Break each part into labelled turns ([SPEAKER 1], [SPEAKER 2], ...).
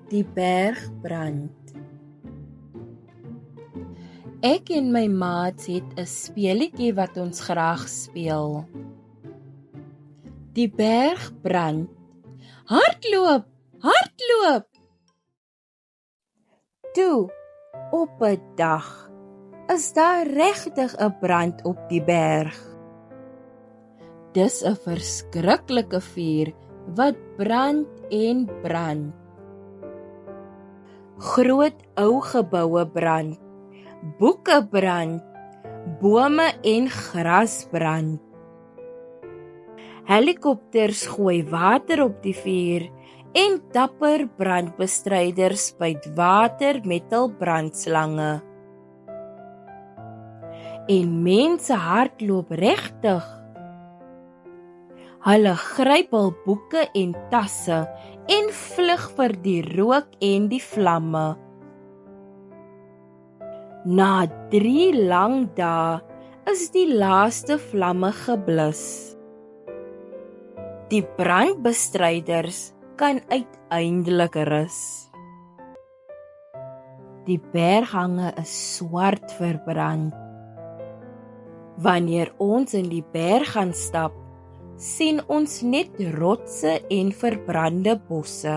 [SPEAKER 1] Die berg brand. Ek en my maats het 'n speletjie wat ons graag speel. Die berg brand. Hardloop, hardloop. Toe, op 'n dag, is daar regtig 'n brand op die berg. Dis 'n verskriklike vuur wat brand en brand. Groot ou geboue brand, boeke brand, bome en gras brand. Helikopters gooi water op die vuur en dapper brandbestryders spuit water met hul brandslange. En mense hardloop regtig. Hulle gryp hul boeke en tasse en vlug vir die rook en die vlamme. Na 3 lang dae is die laaste vlamme geblus. Die brandbestryders kan uiteindelik rus. Die berghange is swart verbrand. Wanneer ons in die berg gaan stap, sien ons net rotse en verbrande bosse.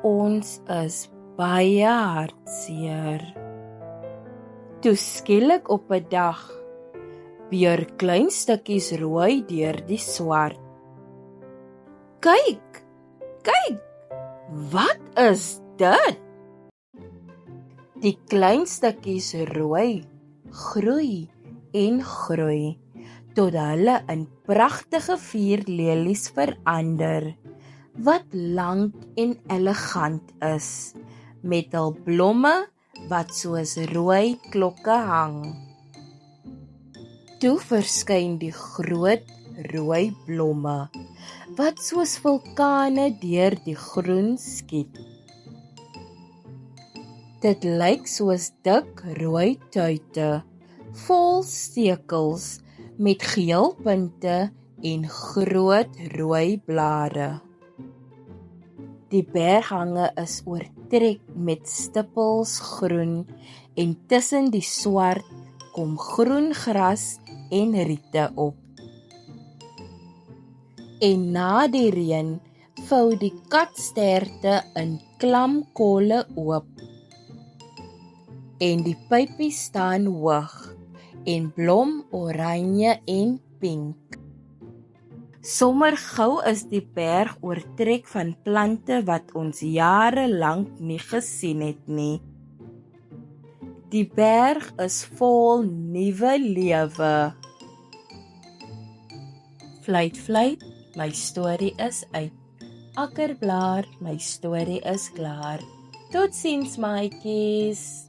[SPEAKER 1] Ons is baie hartseer. Toe skielik op 'n dag weer klein stukkies rooi deur die swart. Kyk, kyk, wat is dit? Die klein stukkies rooi groei en groei, tot hulle in pragtige vuurlelies verander, wat lank en elegant is, met hul blomme wat soos rooi klokke hang. Toe verskyn die groot rooi blomme, wat soos vulkane deur die groen skiet. Dit lyk soos dik rooi tuite, vol stekels, met geel punte en groot rooi blare. Die berghange is oortrek met stippels groen en tussen die swart kom groen gras en riete op. En na die reën vou die katsterte in klamkolle oop. En die pypies staan hoog en blom oranje en pink. Sommer gou is die berg oortrek van plante wat ons jare lank nie gesien het nie. Die berg is vol nuwe lewe. Fluit, fluit, my storie is uit. Akkerblaar, my storie is klaar. Totsiens maatjies.